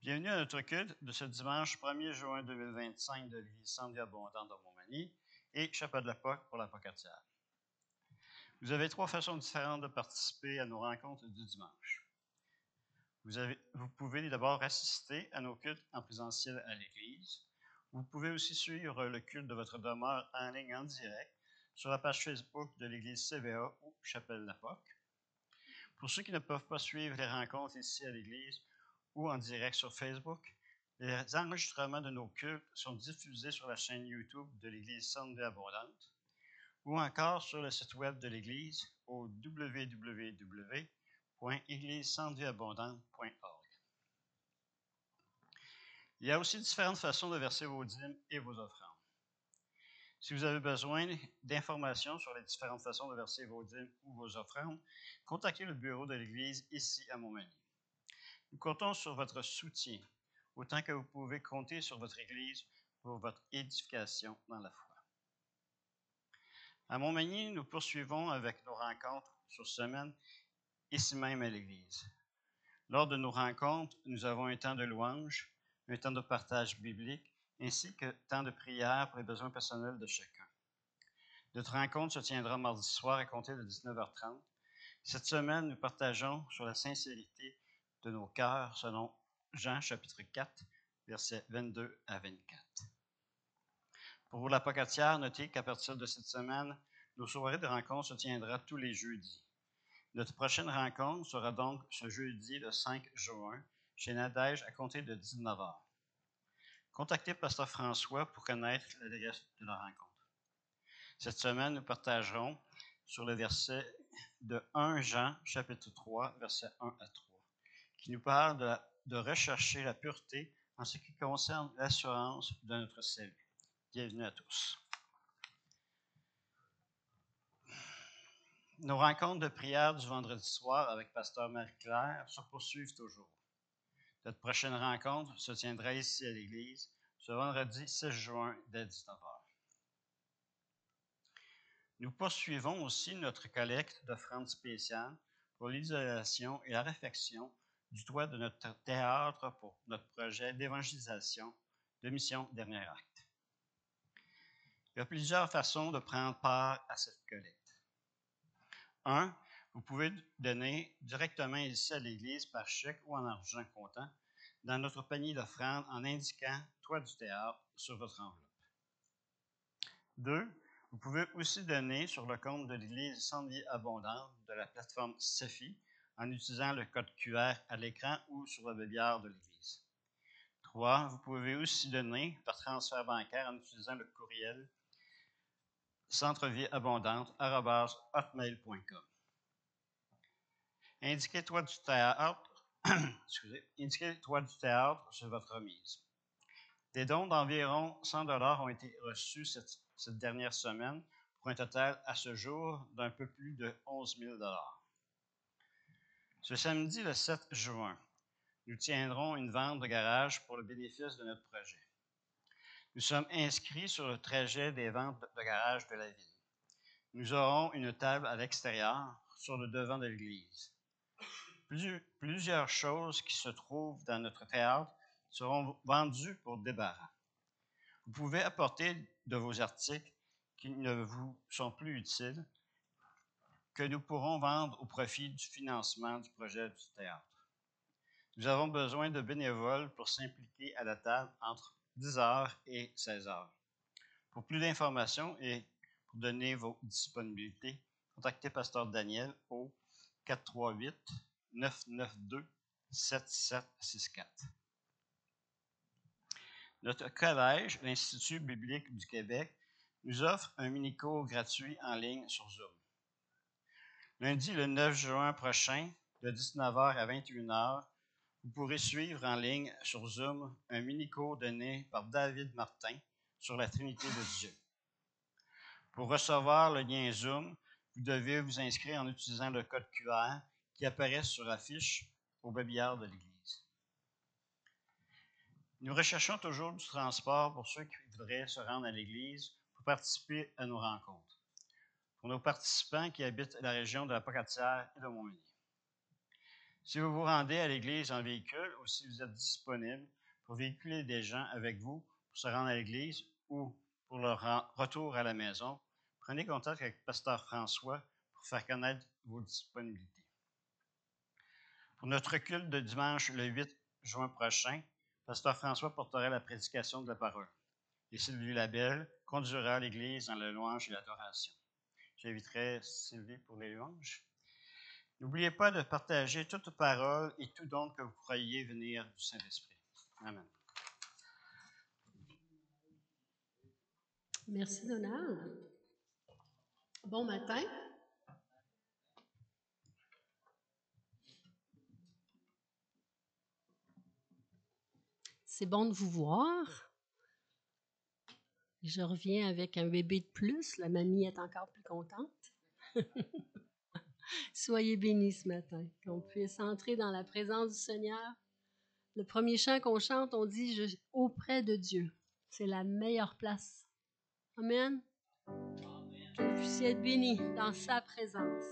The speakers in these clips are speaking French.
Bienvenue à notre culte de ce dimanche 1er juin 2025 de l'Église Centre-Vie Abondante de Montmagny et Chapelle de la Pâque pour la Pocatière. Vous avez trois façons différentes de participer à nos rencontres du dimanche. Vous pouvez d'abord assister à nos cultes en présentiel à l'Église. Vous pouvez aussi suivre le culte de votre demeure en ligne en direct sur la page Facebook de l'Église CVA ou Chapelle de la Pâque. Pour ceux qui ne peuvent pas suivre les rencontres ici à l'Église ou en direct sur Facebook, les enregistrements de nos cultes sont diffusés sur la chaîne YouTube de l'Église Centre-Vie Abondante ou encore sur le site web de l'Église au www.églisecentrevieabondante.org. Il y a aussi différentes façons de verser vos dîmes et vos offrandes. Si vous avez besoin d'informations sur les différentes façons de verser vos dîmes ou vos offrandes, contactez le bureau de l'Église ici à Montmagny. Nous comptons sur votre soutien, autant que vous pouvez compter sur votre Église pour votre édification dans la foi. À Montmagny, nous poursuivons avec nos rencontres sur semaine, ici même à l'Église. Lors de nos rencontres, nous avons un temps de louange, un temps de partage biblique, ainsi que temps de prière pour les besoins personnels de chacun. Notre rencontre se tiendra mardi soir à compter de 19h30. Cette semaine, nous partageons sur la sincérité de nos cœurs selon Jean chapitre 4, versets 22 à 24. Pour la Pocatière, notez qu'à partir de cette semaine, nos soirées de rencontre se tiendront tous les jeudis. Notre prochaine rencontre sera donc ce jeudi, le 5 juin, chez Nadège à compter de 19h. Contactez Pasteur François pour connaître l'adresse de la rencontre. Cette semaine, nous partagerons sur le verset de 1 Jean, chapitre 3, versets 1 à 3, qui nous parle de rechercher la pureté en ce qui concerne l'assurance de notre salut. Bienvenue à tous. Nos rencontres de prière du vendredi soir avec Pasteur Marie-Claire se poursuivent toujours. Notre prochaine rencontre se tiendra ici à l'Église ce vendredi 6 juin dès 19h. Nous poursuivons aussi notre collecte d'offrandes spéciales pour l'isolation et la réfection du toit de notre théâtre pour notre projet d'évangélisation de Mission Dernier Acte. Il y a plusieurs façons de prendre part à cette collecte. 1. Vous pouvez donner directement ici à l'Église par chèque ou en argent comptant dans notre panier d'offrandes en indiquant « Toit du théâtre » sur votre enveloppe. 2. Vous pouvez aussi donner sur le compte de l'Église Centre-Vie Abondante de la plateforme CEFI en utilisant le code QR à l'écran ou sur le bébière de l'Église. 3. Vous pouvez aussi donner par transfert bancaire en utilisant le courriel centrevieabondante@hotmail.com. Indiquez Toit du théâtre, Toit du théâtre sur votre remise. Des dons d'environ 100 $ ont été reçus cette dernière semaine pour un total à ce jour d'un peu plus de 11 000 $. Ce samedi, le 7 juin, nous tiendrons une vente de garage pour le bénéfice de notre projet. Nous sommes inscrits sur le trajet des ventes de garage de la ville. Nous aurons une table à l'extérieur sur le devant de l'église. Plusieurs choses qui se trouvent dans notre théâtre seront vendues pour débarras. Vous pouvez apporter de vos articles qui ne vous sont plus utiles, que nous pourrons vendre au profit du financement du projet du théâtre. Nous avons besoin de bénévoles pour s'impliquer à la table entre 10h et 16h. Pour plus d'informations et pour donner vos disponibilités, contactez Pasteur Daniel au 438-992-7764. Notre collège, l'Institut biblique du Québec, nous offre un mini-cours gratuit en ligne sur Zoom. Lundi, le 9 juin prochain, de 19h à 21h, vous pourrez suivre en ligne sur Zoom un mini-cours donné par David Martin sur la Trinité de Dieu. Pour recevoir le lien Zoom, vous devez vous inscrire en utilisant le code QR qui apparaît sur l'affiche au babillard de l'Église. Nous recherchons toujours du transport pour ceux qui voudraient se rendre à l'Église pour participer à nos rencontres. Pour nos participants qui habitent la région de la Pocatière et de Montmagny. Si vous vous rendez à l'église en véhicule ou si vous êtes disponible pour véhiculer des gens avec vous pour se rendre à l'église ou pour leur retour à la maison, prenez contact avec Pasteur François pour faire connaître vos disponibilités. Pour notre culte de dimanche le 8 juin prochain, Pasteur François portera la prédication de la parole et Sylvie Labelle conduira l'église dans la louange et l'adoration. J'inviterai Sylvie pour les louanges. N'oubliez pas de partager toute parole et tout don que vous croyez venir du Saint-Esprit. Amen. Merci, Donald. Bon matin. C'est bon de vous voir. Je reviens avec un bébé de plus. La mamie est encore plus contente. Soyez bénis ce matin, qu'on puisse entrer dans la présence du Seigneur. Le premier chant qu'on chante, on dit « auprès de Dieu ». C'est la meilleure place. Amen. Que vous puissiez être bénis dans sa présence.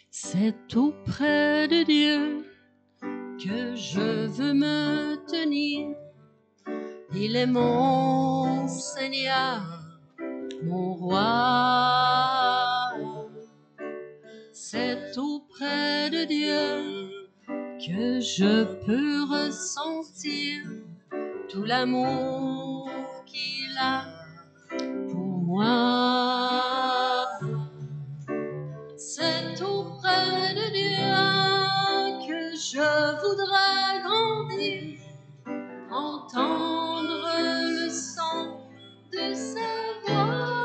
C'est auprès de Dieu que je veux me tenir. Il est mon Seigneur, mon roi. C'est auprès de Dieu que je peux ressentir tout l'amour qu'il a pour moi. C'est auprès de Dieu que je voudrais grandir, entendre le son de sa voix.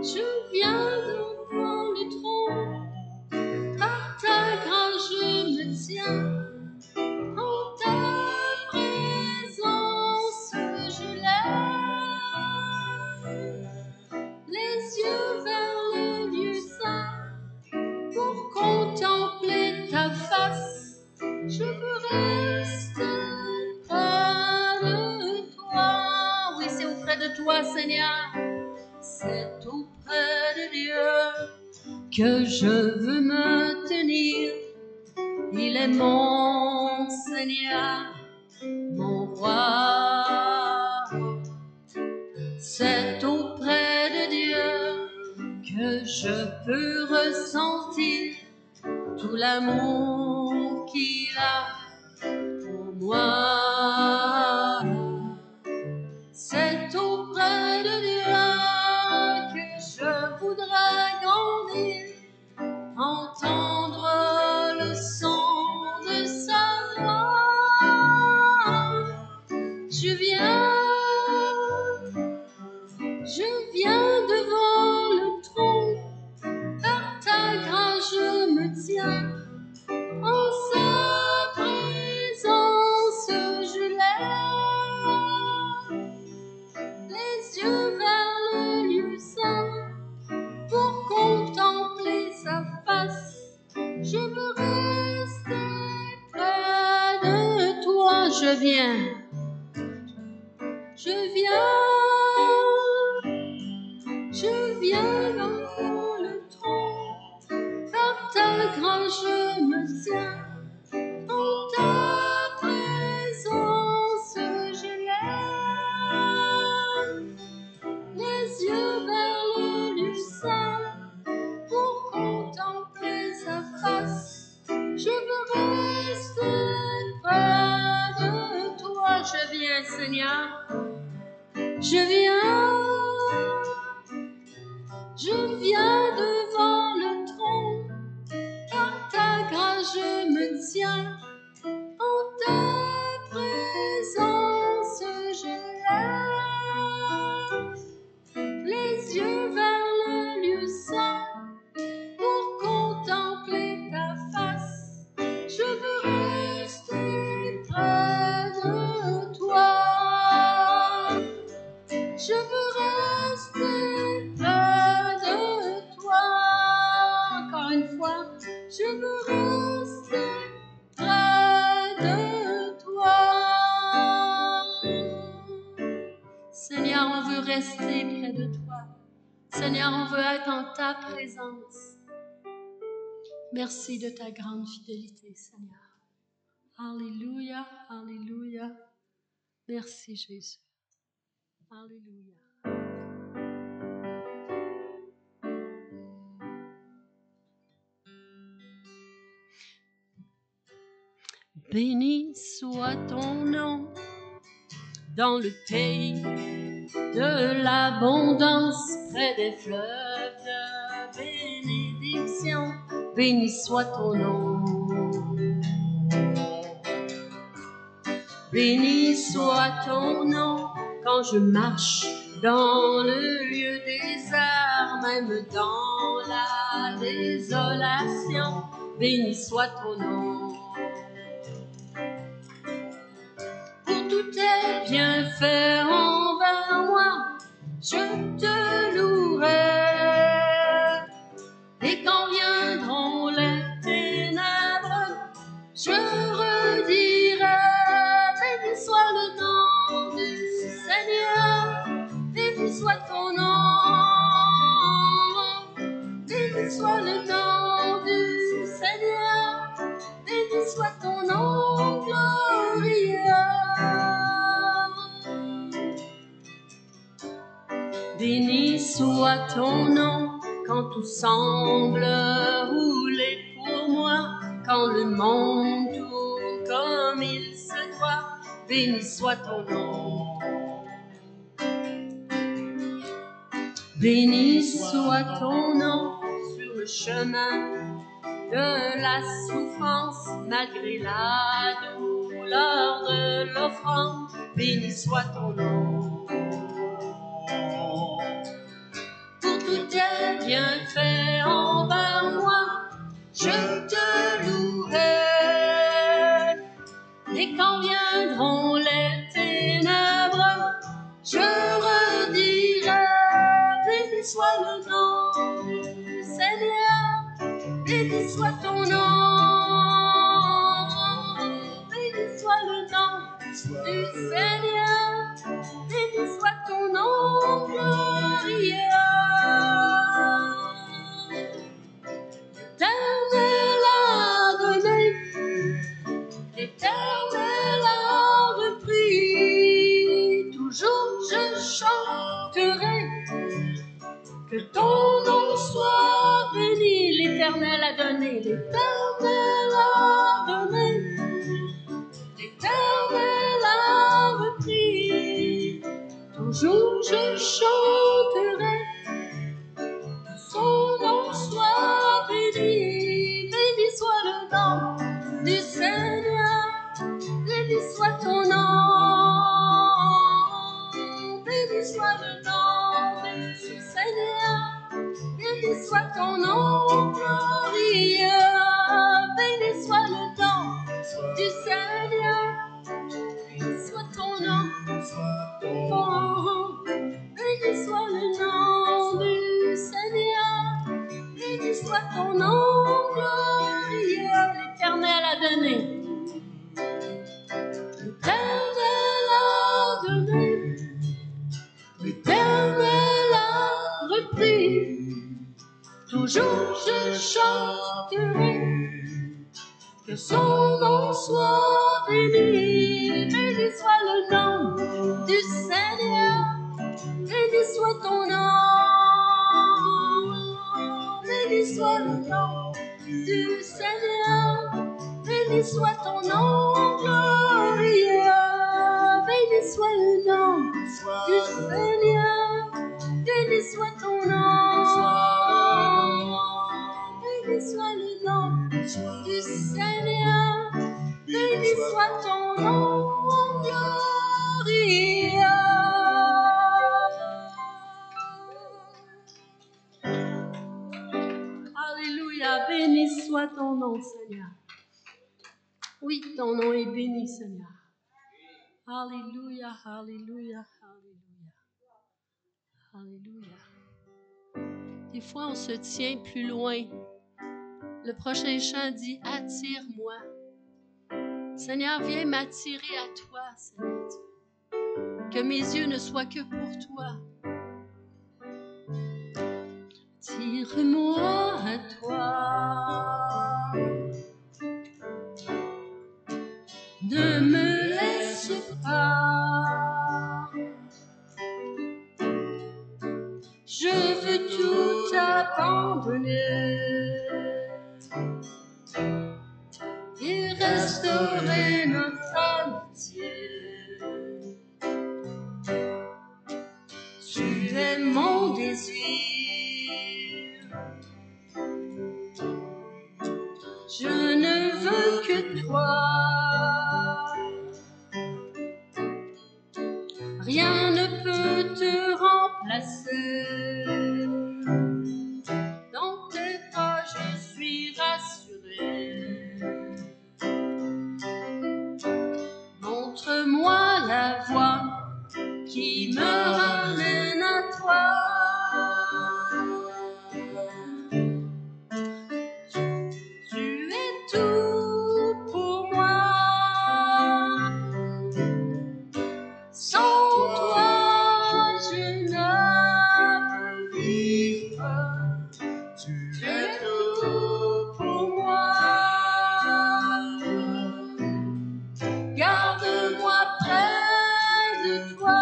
Je viens devant le trône, par ta grâce je me tiens, en ta présence je lève les yeux vers le lieu saint pour contempler ta face. Je veux rester près de toi. Oui, c'est auprès de toi, Seigneur. C'est auprès de Dieu que je veux me tenir. Il est mon Seigneur, mon roi. C'est auprès de Dieu que je peux ressentir tout l'amour qu'il a pour moi. C'est auprès de Dieu que je voudrais grandir, entendre le son de sa voix. Je viens devant le trône, par ta grâce je me tiens, en sa présence je lève les yeux vers le lieu saint pour contempler sa face. Je veux rester près de toi. Je viens devant le trône, par ta grâce je me tiens, en ta présence je lève les yeux vers le lieu saint pour contempler sa face. Je veux rester près de toi. Je viens, Seigneur. Je viens devant le trône, par ta grâce je me tiens, en ta présence je lève les yeux vers le lieu saint pour contempler ta face. Je veux rester près de toi. Je veux rester près de toi. Encore une fois, je veux rester près de toi. rester près de toi. Seigneur, on veut être en ta présence. Merci de ta grande fidélité, Seigneur. Alléluia, alléluia. Merci, Jésus. Alléluia. Béni soit ton nom dans le pays de l'abondance, près des fleuves de bénédiction. Béni soit ton nom. Béni soit ton nom quand je marche dans le lieu désert, même dans la désolation. Béni soit ton nom. Pour tous tes bienfaits envers moi, je te louerai. Et quand viendront les ténèbres, je redirai. Béni soit le nom du Seigneur, béni soit ton nom. Béni soit le nom du Seigneur, béni soit ton nom glorieux. Béni soit ton nom quand tout semble rouler pour moi, quand le monde tourne comme il se doit. Béni soit ton nom. Béni soit ton nom sur le chemin de la souffrance, malgré la douleur de l'offrande. Béni soit ton nom. Pour tous tes bienfaits envers moi, je te louerai. Et quand viendront les ténèbres, je redirai. Béni soit le nom du Seigneur, béni soit ton nom. Béni soit le nom du Seigneur, béni soit ton nom glorieux. L'Éternel a donné, l'Éternel a repris. Toujours je chanterai, que ton nom soit béni. L'Éternel a donné, l'Éternel a donné, l'Éternel a repris. Toujours je chanterai, que son nom soit béni. Béni soit le nom du Seigneur, béni soit ton nom. Béni soit le nom du Seigneur, béni soit ton nom glorieux. Béni soit le nom du Seigneur, béni soit ton nom. Béni soit le nom du Seigneur, béni soit ton nom glorieux. L'Éternel a donné, l'Éternel a donné, l'Éternel a repris. Toujours je chanterai, que son nom soit béni. Béni soit le nom du Seigneur, béni soit ton nom. Béni soit le nom du Seigneur, béni soit ton nom glorieux. Béni soit le nom du Seigneur, béni soit ton nom. Béni soit le nom du Seigneur, béni soit ton nom glorieux. Alléluia, béni soit ton nom, Seigneur. Oui, ton nom est béni, Seigneur. Alléluia, alléluia, alléluia. Alléluia. Des fois, on se tient plus loin. Le prochain chant dit « Attire-moi ». Seigneur, viens m'attirer à toi, Seigneur. Que mes yeux ne soient que pour toi. Attire-moi à toi. Ne me laisse pas. Je veux tout abandonner et restaurer notre amitié. Tu es mon désir. Je ne veux que toi. Rien ne peut te remplacer. Dans tes bras, je suis rassurée. Montre-moi la voie qui me ramène à toi. Tu es tout pour moi. Sans toi, je ne peux vivre. Tu es tout pour moi. Garde-moi près de toi.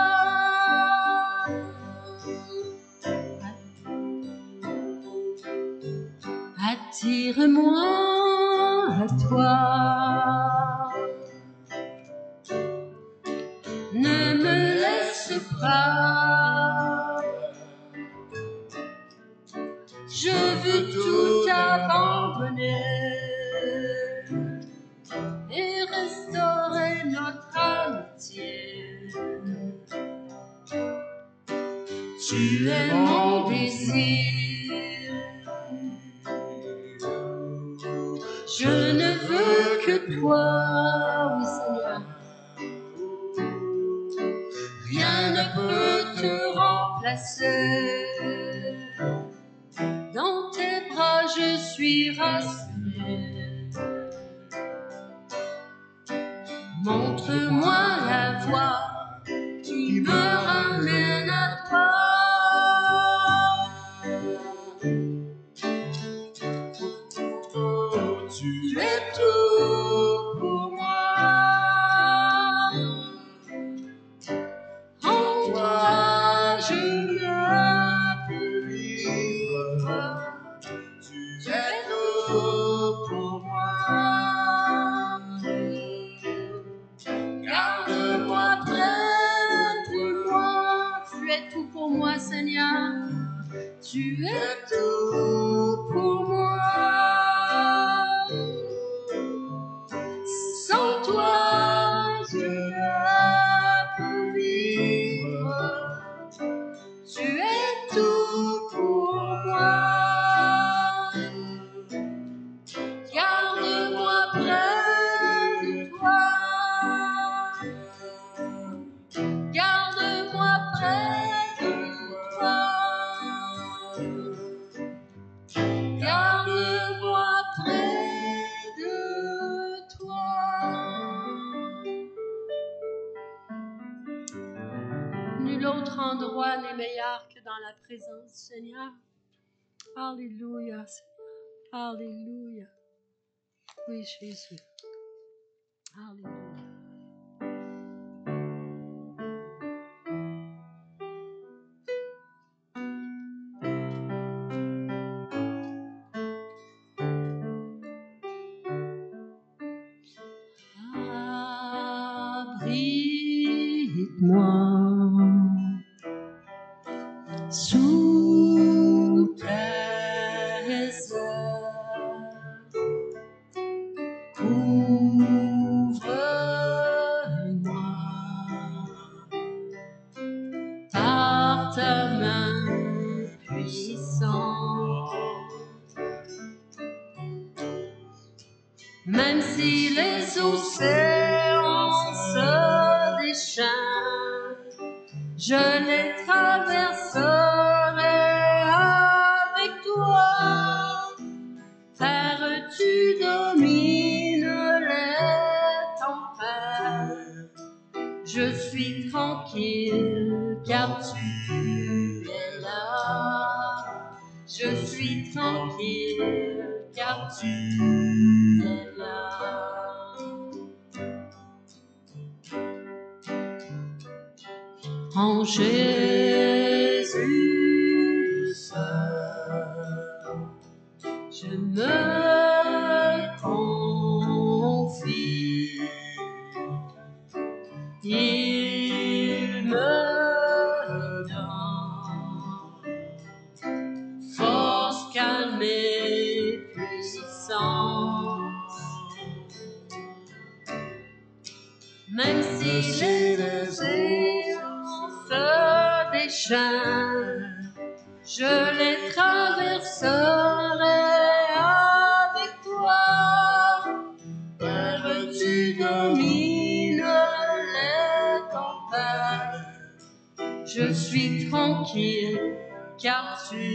Attire-moi à toi. Ne me laisse pas. Je veux tout abandonner et restaurer notre amitié. Tu es mon désir. Je ne veux que toi, oui Seigneur. Rien ne peut te remplacer. Dans tes bras, je suis rassurée. Montre-moi la voie qui me ramène à toi. Tu es tout pour moi. En toi, je ne peux vivre. Tu es tout pour moi. Garde-moi près de moi. Tu es tout pour moi, Seigneur. Tu es tout pour moi. Sans toi, je ne peux vivre. Tu es tout pour moi. Garde-moi près de toi. Garde-moi près de toi. Garde-moi près de toi. Nul autre endroit n'est meilleur que dans la présence du Seigneur. Alléluia, Seigneur. Alléluia. Oui, Jésus. Alléluia. Abrite-moi sous tes ailes. Couvre-moi par ta main puissante. Même si les océans se déchaînent, je les traverserai avec toi. Terre, tu domines les tempêtes. Je suis tranquille car tu es là. Je tranquille, car tu es là. En Jésus seul, je me confie. Il me donne force, calme et puissance. Même si les océans se déchaînent, je les traverserai avec toi. Père, tu domines les tempêtes. Je suis tranquille, car tu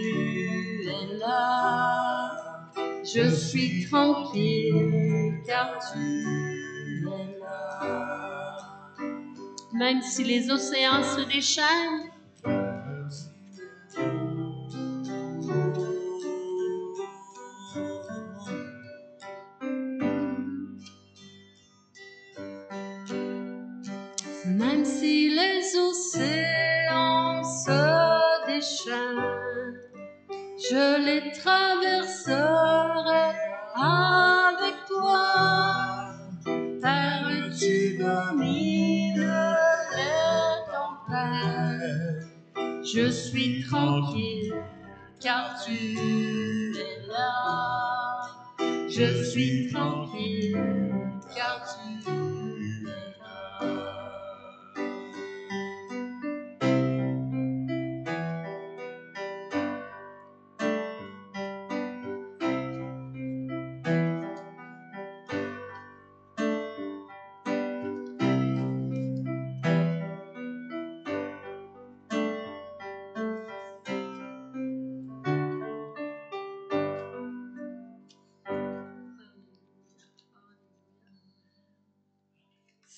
es là. Je suis tranquille, car tu es là. Même si les océans se déchaînent, même si les océans se déchaînent, je les traverserai avec toi. Père, tu domines les tempêtes. Je suis tranquille, car tu es là. Je suis tranquille, car tu es là.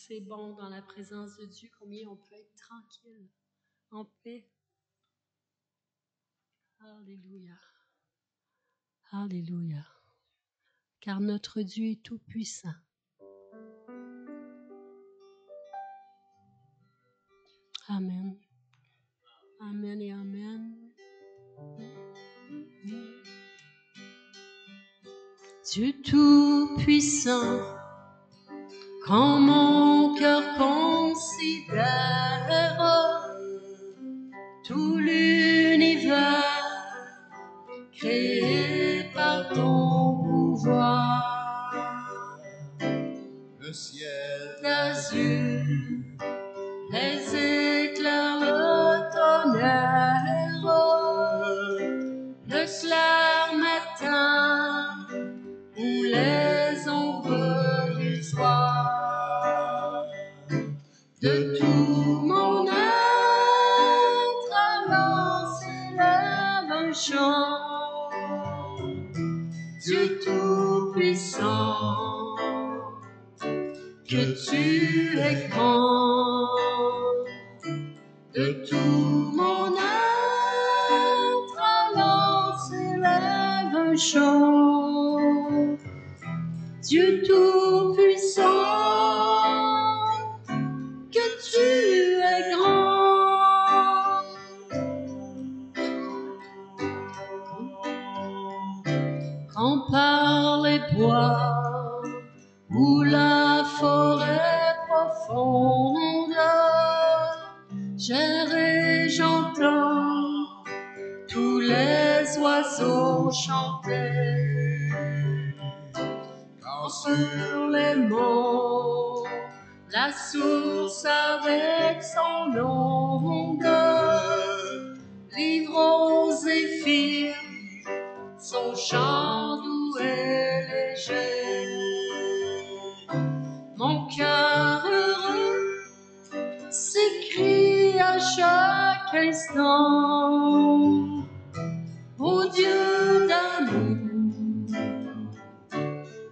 C'est bon dans la présence de Dieu, combien on peut être tranquille, en paix. Alléluia. Alléluia. Car notre Dieu est tout puissant. Amen. Amen et amen. Dieu tout puissant, quand mon cœur considère tout l'univers créé par ton pouvoir, le ciel d'azur, les éclairs, le tonnerre, le clair matin ou les ombres du soir. De tout mon être, alors s'élève un chant. Dieu tout-puissant, que tu es grand. De tout mon être, alors s'élève un chant. Dieu tout-puissant, que tu es grand. Quand par les bois ou la forêt profonde, j'erre et j'entends tous les oiseaux chanter. Quand sur les monts, la source avec son onde livre aux zéphyrs son chant doux et léger. Mon cœur heureux s'écrie à chaque instant: ô Dieu d'amour,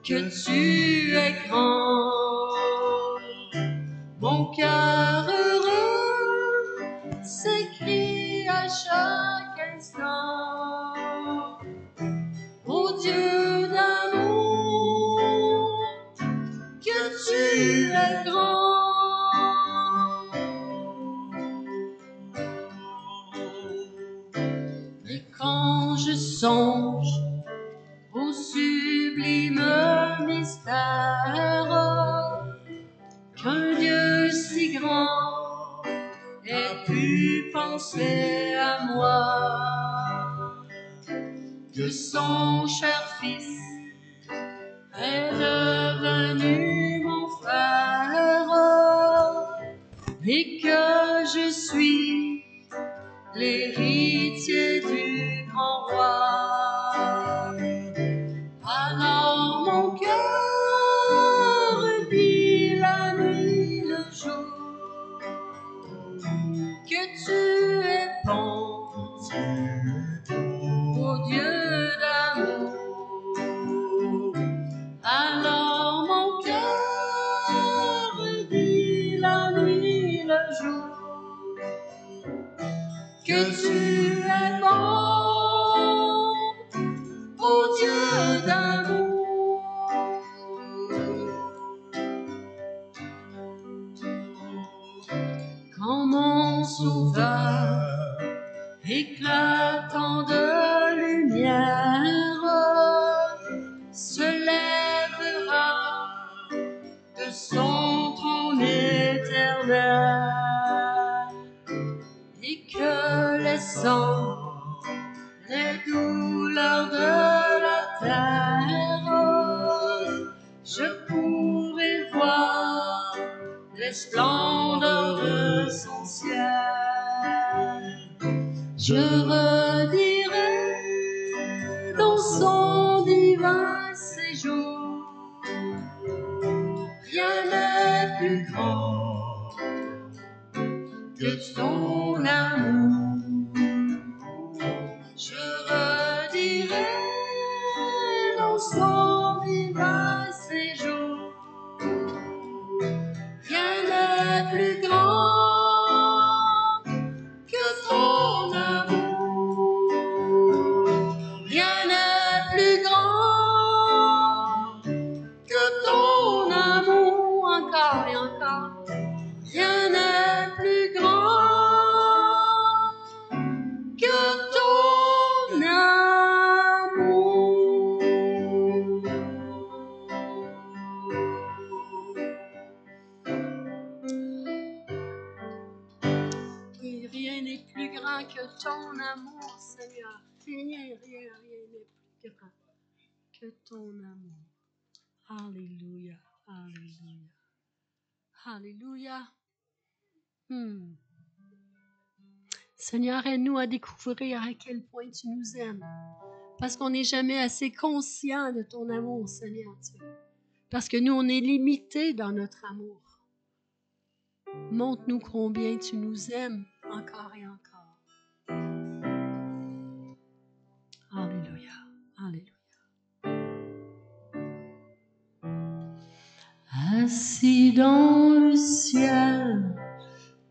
que tu es grand. Mon cœur heureux s'écrie à chaque instant: songe au sublime mystère qu'un Dieu si grand ait pu penser à moi, que son cher Fils est devenu mon frère et que je suis l'héritier du grand roi. Alors mon cœur dit la nuit, le jour, que tu es bon, ô Dieu d'amour. Alors mon cœur dit la nuit, le jour, que tu es bon, ô Dieu d'amour. Quand mon sauveur éclatant de lumière se lèvera de son trône éternel et que laissant les douleurs de la terre, je pourrai voir les splendeurs de son ciel. Je redirai dans son divin séjour, rien n'est plus grand que ton amour. Je redirai dans son divin séjour, rien n'est plus grand que ton amour. Rien n'est plus grand que ton amour. Encore et encore. Rien n'est plus grand que ton amour. Et rien n'est plus grand que ton amour, Seigneur. Rien n'est plus grand que ton amour. Alléluia, alléluia, alléluia. Seigneur, aide-nous à découvrir à quel point tu nous aimes. Parce qu'on n'est jamais assez conscient de ton amour, Seigneur Dieu. Parce que nous, on est limités dans notre amour. Montre-nous combien tu nous aimes encore et encore. Alléluia, alléluia. Assis dans le ciel,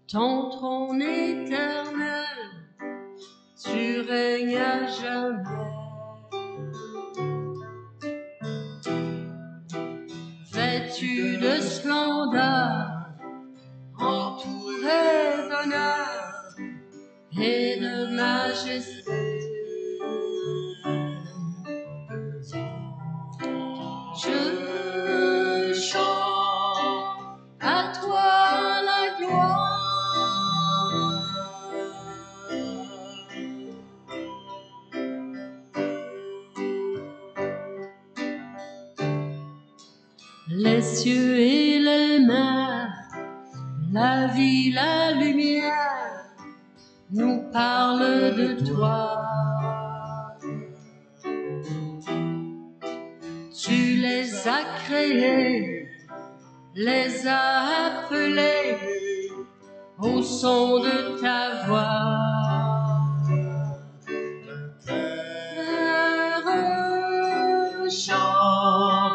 ton trône éternel, tu règnes à jamais. Vêtu de splendeur, entouré d'honneur et de majesté. Je chante à toi la gloire. Les cieux et les mers, la vie, la lumière, nous parlent de toi. Tu les as créés, les as appelés au son de ta voix. Chante,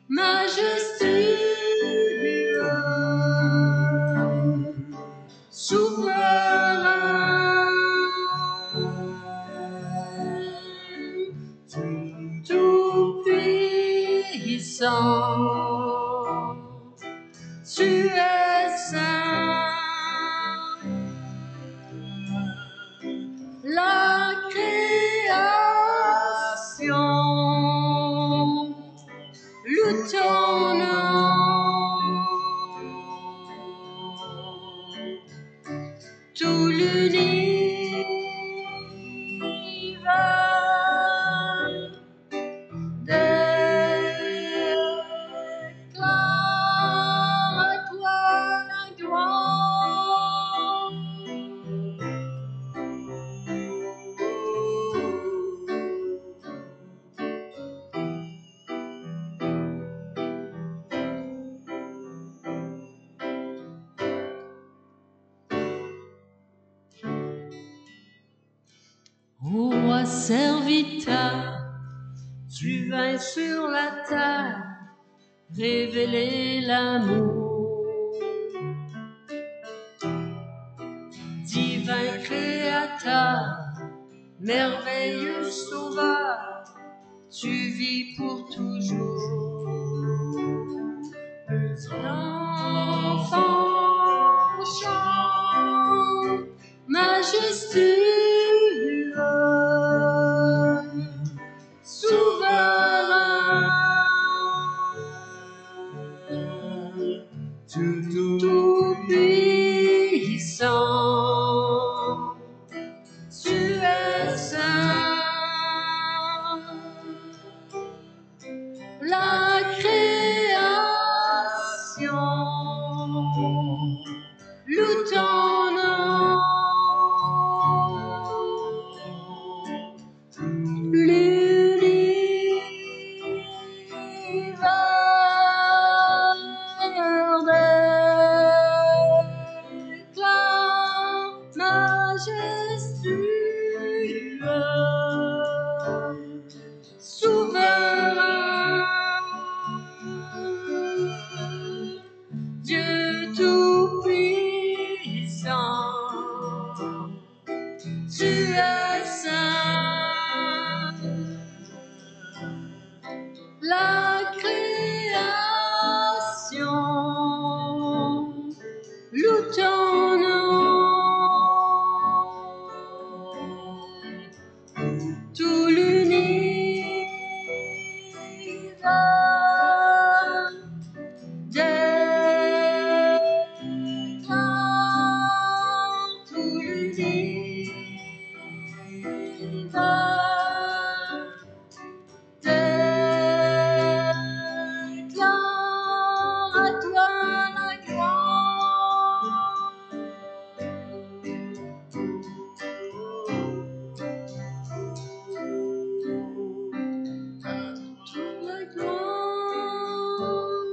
majestueux, souverain, tout puissant. Tu es saint, la création Ô roi serviteur, tu vins sur la terre révéler l'amour. Divin créateur, merveilleux sauveur, tu vis pour toujours. L'enfant chante majestueux, souverain, tout puissant, tu es saint. La création loue ton nom. L'univers déclare majestueux, souverain, Dieu tout-puissant, tu es saint. La création loue ton nom. Tout l'univers déclare, tout l'univers déclare à toi la gloire. Toute la gloire.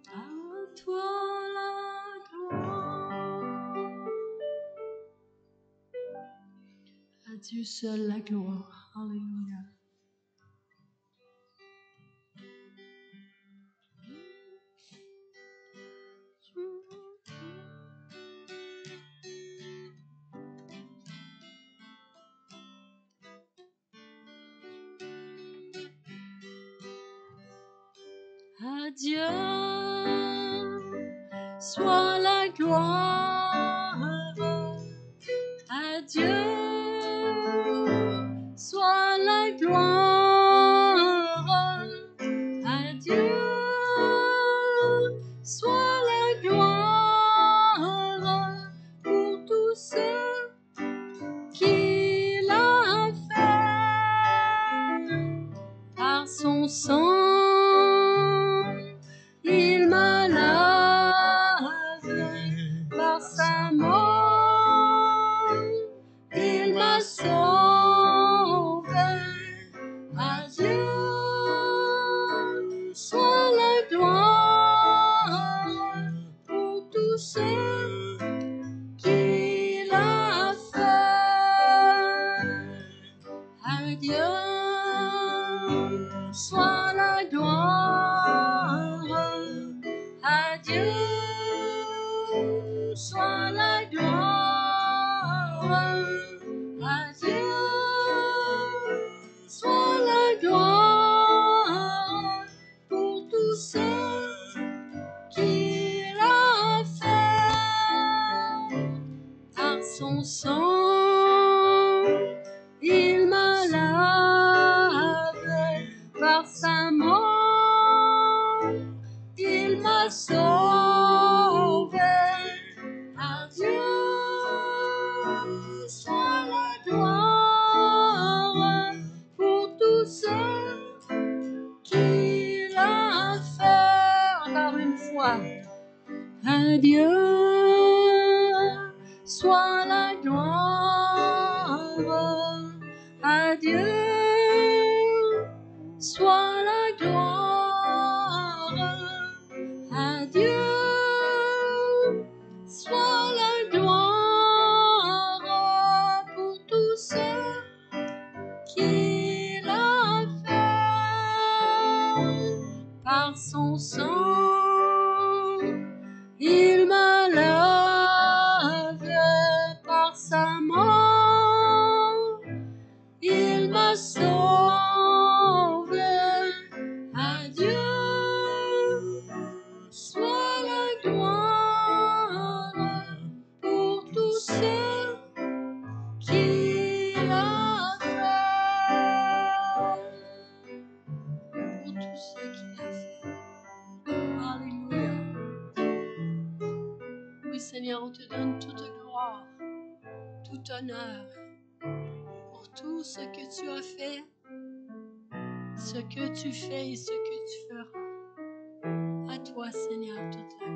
À toi la gloire. À Dieu seul la gloire. Alléluia. À Dieu soit la gloire. À Dieu soit la gloire. À Dieu soit la gloire pour tout ce qu'il a fait. Par son sang, il m'a lavé. Par sa mort, il m'a sauvé. À Dieu soit la gloire pour tout ce qu'il a fait. À Dieu soit la gloire. À Dieu soit la gloire. À Dieu soit la gloire pour tout ce qu'il a fait. Par son sang, il m'a lavé. Par sa mort, il m'a sauvé. À Dieu soit la gloire pour tout ce qu'il a fait. Encore une fois. À Dieu soit la gloire. À Dieu soit la gloire. À Dieu Seigneur, on te donne toute gloire, tout honneur pour tout ce que tu as fait, ce que tu fais et ce que tu feras. À toi, Seigneur, toute la